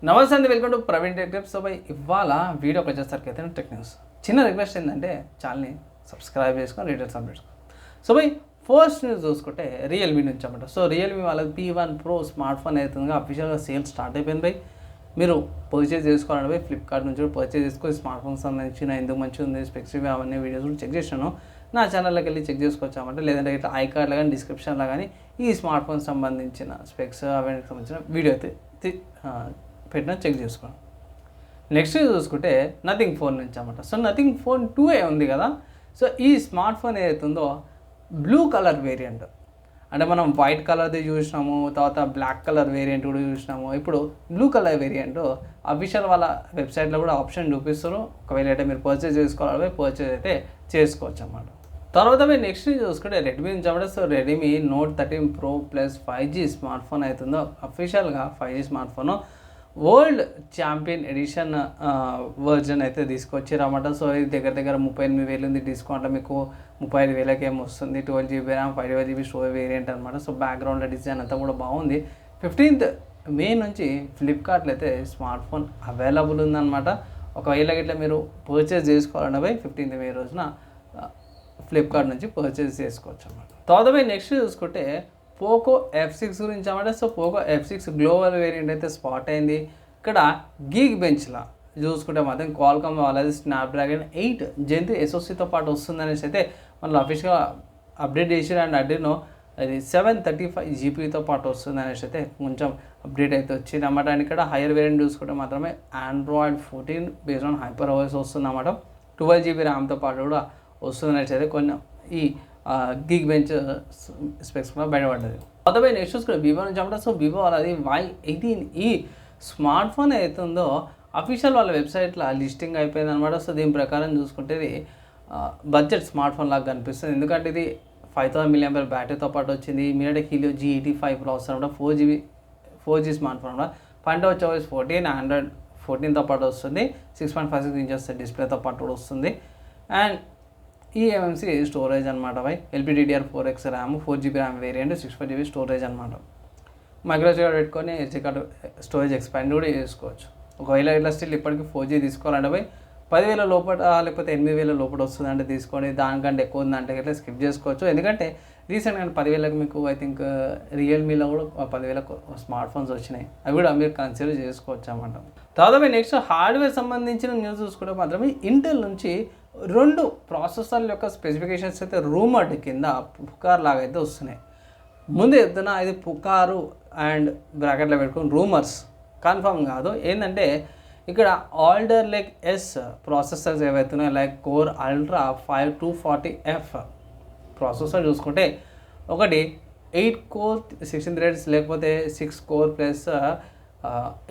నమస్తే అండి, welcome to Praveen tech tips. So by ఇవాళ వీడియోకి వచ్చేసరికి అయితే టెక్ న్యూస్. చిన్న రిక్వెస్ట్ ఏంటంటే ఛానల్ని సబ్స్క్రైబ్ చేసుకొని details updates. So by first news చూసుకుంటే రియల్మీ నుంచి అన్నమాట. సో రియల్మీ వాళ్ళది P1 Pro స్మార్ట్ ఫోన్ అవుతుందిగా అఫీషియల్గా సేల్ స్టార్ట్ అయిపోయింది బై. మీరు పర్చేజ్ చేసుకోవాలంటే బై ఫ్లిప్కార్ట్ నుంచి కూడా పర్చేజ్ చేసుకొని స్మార్ట్ ఫోన్ సంబంధించిన ఎందుకు మంచిగా ఉంది స్పెక్సిఫిక్ అవన్నీ వీడియోస్ కూడా చెక్ చేశాను. నా ఛానల్లోకి వెళ్ళి చెక్ చేసుకోవచ్చామంటే, లేదంటే ఇట్లా ఐకార్డ్లో కానీ డిస్క్రిప్షన్లో కానీ ఈ స్మార్ట్ ఫోన్ సంబంధించిన స్పెక్స్ అవన్నీ సంబంధించిన వీడియో అయితే పెట్టినా చెక్ చేసుకోండి. నెక్స్ట్ చూసుకుంటే నథింగ్ ఫోన్ నుంచి అన్నమాట. సో నథింగ్ ఫోన్ 2A ఉంది కదా. సో ఈ స్మార్ట్ ఫోన్ ఏదైతుందో బ్లూ కలర్ వేరియంట్, అంటే మనం వైట్ కలర్ది చూసినాము, తర్వాత బ్లాక్ కలర్ వేరియంట్ కూడా చూసినాము. ఇప్పుడు బ్లూ కలర్ వేరియంట్ అఫీషియల్ వాళ్ళ వెబ్సైట్లో కూడా ఆప్షన్ చూపిస్తారు. ఒకవేళ అయితే మీరు పర్చేజ్ చేసుకోవాలి, పర్చేజ్ అయితే చేసుకోవచ్చు అన్నమాట. తర్వాత మీరు నెక్స్ట్ చూసుకుంటే రెడ్మీ నుంచి అన్నమాట. So Redmi Note 13 Pro plus 5G smartphone అవుతుందో అఫీషియల్గా 5G smartphone world champion edition version అయితే తీసుకొచ్చారన్నమాట. సో ఇది దగ్గర 38,000 ఉంది. డిస్కౌంట్లో మీకు 35,000కి ఏమో వస్తుంది. 12GB RAM 512GB storage variant అనమాట. సో బ్యాక్గ్రౌండ్లో డిజైన్ అంతా కూడా బాగుంది. 15th మే నుంచి ఫ్లిప్కార్ట్లో అయితే స్మార్ట్ ఫోన్ అవైలబుల్ ఉందన్నమాట. ఒకవేళ ఇట్లా మీరు పర్చేజ్ చేసుకోవాలన్నా పోయి 15th మే రోజున ఫ్లిప్కార్ట్ నుంచి పర్చేజ్ చేసుకోవచ్చు అన్నమాట. తర్వాత నెక్స్ట్ చూసుకుంటే పోకో F6 గురించి అన్నమాట. So Poco F6 global variant అయితే స్పాట్ అయింది. ఇక్కడ గీక్ బెంచ్లా చూసుకుంటే మాత్రం క్వాల్కామ్ వాళ్ళది స్నాప్డ్రాగన్ 8 Gen 3 SoCతో పాటు వస్తుందనేసి అయితే మనలో అఫీషియల్గా అప్డేట్ చేసారు. అండ్ అడ్డినో అది 735GB పాటు వస్తుంది అనేసి అయితే కొంచెం అప్డేట్ అయితే వచ్చింది అన్నమాట. అండ్ ఇక్కడ హైయర్ వేరియంట్ చూసుకుంటే మాత్రమే Android 14 బేస్డ్ ఆన్ HyperOS వస్తుంది అన్నమాట. 12GB ర్యామ్తో పాటు కూడా వస్తుంది అనేసి అయితే కొంచెం ఈ గీక్ బెంచ్ స్పెక్స్ కూడా బయటపడ్డది. కొత్తపై నెక్స్ట్ చూసుకుంటే వివో నుంచి అన్నమాట. సో వివో వాళ్ళది Y18 స్మార్ట్ ఫోన్ అవుతుందో అఫీషియల్ వాళ్ళ వెబ్సైట్లో లిస్టింగ్ అయిపోయింది అనమాట. సో దీని ప్రకారం చూసుకుంటే ఇది బడ్జెట్ స్మార్ట్ ఫోన్ లాగా కనిపిస్తుంది. ఎందుకంటే ఇది 5000 mAh బ్యాటరీతో పాటు వచ్చింది. మీరంటే Helio G85 ప్రాసెసర్ అనమాట. 4G స్మార్ట్ ఫోన్ అనమాట. PantoOS 14 Android 14తో పాటు వస్తుంది. 6.56 ఇంచెస్ డిస్ప్లేతో పాటు కూడా వస్తుంది. అండ్ eMMC స్టోరేజ్ అనమాట. LPDDR4X RAM 4GB RAM variant 64GB storage అనమాట. మైక్రోSD కార్డ్ పెట్టుకొని SD కార్డు స్టోరేజ్ ఎక్స్పాండ్ కూడా చేసుకోవచ్చు. ఒకవేళ ఇట్లా స్టిల్ ఇప్పటికీ 4G తీసుకోవాలంటే 10,000 లోపల లేకపోతే 8,000 లోపల వస్తుంది అంటే తీసుకోండి. దానికంటే ఎక్కువ ఉందంటే ఇట్లా స్కిప్ చేసుకోవచ్చు. ఎందుకంటే రీసెంట్గా 10,000కి మీకు ఐ థింక్ రియల్మీలో కూడా 10,000 స్మార్ట్ ఫోన్స్ వచ్చినాయి. అవి కూడా మీరు కన్సిడర్ చేసుకోవచ్చు అన్నమాట. తర్వాత నెక్స్ట్ హార్డ్వేర్ సంబంధించిన న్యూస్ చూసుకుంటే మాత్రమే ఇంటెల్ నుంచి 2 ప్రాసెసర్ల యొక్క స్పెసిఫికేషన్స్ అయితే రూమర్డ్ కింద పుకార్ లాగా అయితే వస్తున్నాయి. ముందు చెప్తున్నా ఇది పుకారు అండ్ బ్రాకెట్లో పెట్టుకుని రూమర్స్, కన్ఫర్మ్ కాదు. ఏంటంటే ఇక్కడ ఆల్డర్ లైక్ S ప్రాసెసర్స్ ఏవైతున్నాయో like core ultra 5240F processor చూసుకుంటే ఒకటి 8 కోర్ 16 థ్రెడ్స్ లేకపోతే 6 core plus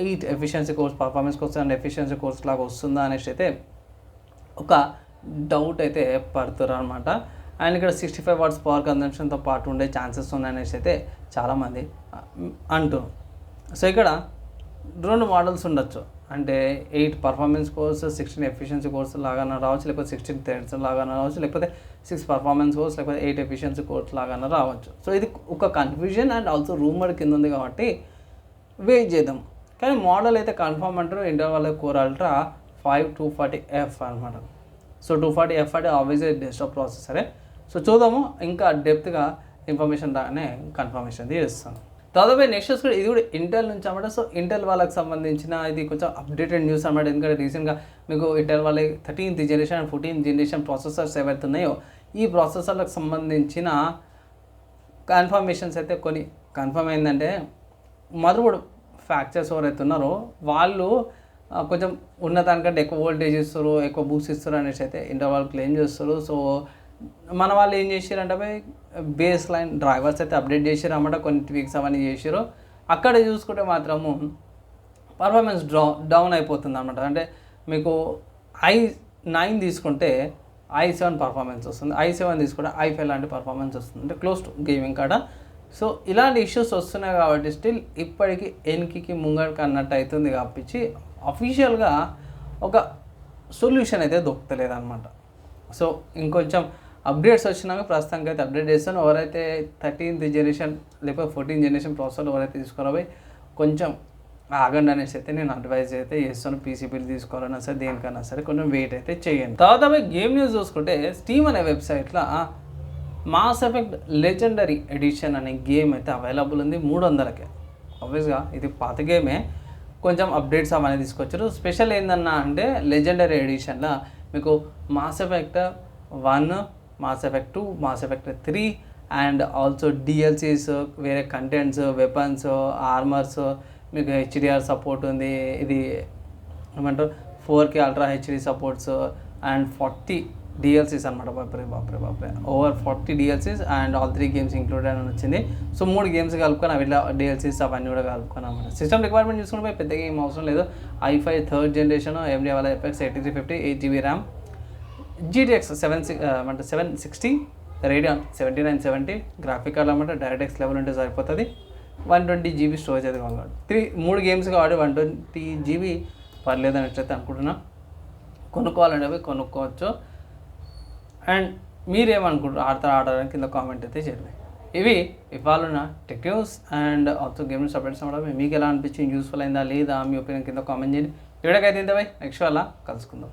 8 efficiency course performance course and efficiency course లాగా వస్తుందా అనేసి అయితే ఒక డౌట్ అయితే పడుతున్నారు అనమాట. అండ్ ఇక్కడ 65 watts పవర్ కన్జంప్షన్తో పాటు ఉండే ఛాన్సెస్ ఉన్నాయనేసి అయితే చాలామంది అంటున్నారు. సో ఇక్కడ 2 మోడల్స్ ఉండొచ్చు. అంటే 8 పర్ఫార్మెన్స్ కోర్స్ 16 ఎఫిషియన్సీ కోర్స్ లాగానే రావచ్చు, లేకపోతే 16 థ్రెడ్స్ లాగానే రావచ్చు, లేకపోతే 6 పర్ఫార్మెన్స్ కోర్స్ లేకపోతే 8 ఎఫిషియన్సీ కోర్స్ లాగానే రావచ్చు. సో ఇది ఒక కన్ఫ్యూజన్ అండ్ ఆల్సో రూమర్ కింద ఉంది కాబట్టి వెయిట్ చేద్దాం. కానీ మోడల్ అయితే కన్ఫర్మ్ అంటారు. ఇంటర్ వాళ్ళ కోర్ అల్ట్రా 5240F అనమాట. సో 240F అంటే ఆబ్వియస్లీ డెస్క్టాప్ ప్రాసెసరే. సో చూద్దాము, ఇంకా డెప్త్గా ఇన్ఫర్మేషన్ రాగానే కన్ఫర్మేషన్ చేస్తాను. తర్వాత నెక్స్ట్ కూడా ఇది కూడా ఇంటెల్ నుంచి అన్నమాట. సో ఇంటెల్ వాళ్ళకి సంబంధించిన ఇది కొంచెం అప్డేటెడ్ న్యూస్ అనమాట. ఎందుకంటే రీసెంట్గా మీకు ఇంటెల్ వాళ్ళ 13th generation and 14th generation processors ఏవైతే ఉన్నాయో ఈ ప్రాసెసర్లకు సంబంధించిన కన్ఫర్మేషన్స్ అయితే కొన్ని కన్ఫర్మ్ అయిందంటే మదర్బోర్డ్ ఫ్యాక్చర్స్ ఎవరైతే ఉన్నారో వాళ్ళు కొంచెం ఉన్నదానికంటే ఎక్కువ వోల్టేజ్ ఇస్తారు, ఎక్కువ బూస్ట్ ఇస్తారు అనేసి అయితే ఇంటర్ వాళ్ళు క్లెయిమ్ చేస్తారు. సో మన వాళ్ళు ఏం చేశారంటే బేస్ లైన్ డ్రైవర్స్ అయితే అప్డేట్ చేశారు అన్నమాట. కొన్ని ట్వీక్స్ అవన్నీ చేశారు. అక్కడ చూసుకుంటే మాత్రము పర్ఫార్మెన్స్ డౌన్ అయిపోతుంది అన్నమాట. అంటే మీకు i9 తీసుకుంటే i7 పర్ఫార్మెన్స్ వస్తుంది, i7 తీసుకుంటే i5 లాంటి పర్ఫార్మెన్స్ వస్తుంది, అంటే క్లోజ్ టు గేమింగ్ కాడ. సో ఇలాంటి ఇష్యూస్ వస్తున్నాయి కాబట్టి స్టిల్ ఇప్పటికీ ఎన్కి ముంగడికి అన్నట్టు అవుతుంది కాబట్టి అఫీషియల్గా ఒక సొల్యూషన్ అయితే దొరకలేదు అనమాట. సో ఇంకొంచెం అప్డేట్స్ వచ్చినాక ప్రస్తుతానికి అయితే అప్డేట్ చేస్తాను. ఎవరైతే 13th జనరేషన్ లేకపోతే 14th జనరేషన్ ప్రాసెసర్ ఎవరైతే తీసుకురాబోయి కొంచెం ఆగండి అనేసి అయితే నేను అడ్వైజ్ అయితే చేస్తాను. పీసీబీలు తీసుకోవాలన్నా సరే దేనికన్నా సరే కొంచెం వెయిట్ అయితే చేయండి. తర్వాత గేమ్ న్యూస్ చూసుకుంటే స్టీమ్ అనే వెబ్సైట్లో మాస్ ఎఫెక్ట్ లెజెండరీ ఎడిషన్ అనే గేమ్ అయితే అవైలబుల్ ఉంది 300కే. ఆబ్వియస్గా ఇది పాత గేమే, కొంచెం అప్డేట్స్ అవన్నీ తీసుకొచ్చారు. స్పెషల్ ఏందన్నా అంటే లెజెండరీ ఎడిషన్లో మీకు Mass Effect 1, Mass Effect 2, Mass Effect 3 and also DLCs, వేరే కంటెంట్స్, వెపన్స్, ఆర్మర్స్, మీకు హెచ్డిఆర్ సపోర్ట్ ఉంది. ఇది ఏమంటారు 4K ultra HD supports and 40 DLCs అనమాట. బాప్రే over 40 DLCs and all 3 games included అని వచ్చింది. సో 3 గేమ్స్ కలుపుకొని అవి డిఎల్సీస్ అవన్నీ కూడా కలుపుకొని అనమాట. సిస్టమ్ రిక్వైర్మెంట్ చూసుకుంటే పెద్ద గేమ్ అవసరం లేదు. i5 third generation, AMD FX 8350, 8GB RAM, GTX 760, Radeon 7970 graphic card అనమాట. డైరెక్ట్ఎక్స్ లెవెల్ ఉంటే సరిపోతుంది. 120GB స్టోరేజ్ అయితే కావాలి. 3 గేమ్స్ కాబట్టి 120GB పర్లేదు అనేట్లయితే అనుకుంటున్నా. కొనుక్కోవాలంటే అవి కొనుక్కోవచ్చు. అండ్ మీరేమనుకుంటారు ఆడడానికి కింద కామెంట్ అయితే చేయండి. ఇవి ఇవాళ ఉన్న tech news and also game news updates అవ్వడం మీకు ఎలా అనిపించింది, యూస్ఫుల్ అయిందా లేదా మీ ఒపీనియన్ కింద కామెంట్ చేయండి. వీడియోకి అయితే ఇంత నెక్స్ట్ వల్ల కలుసుకుందాం.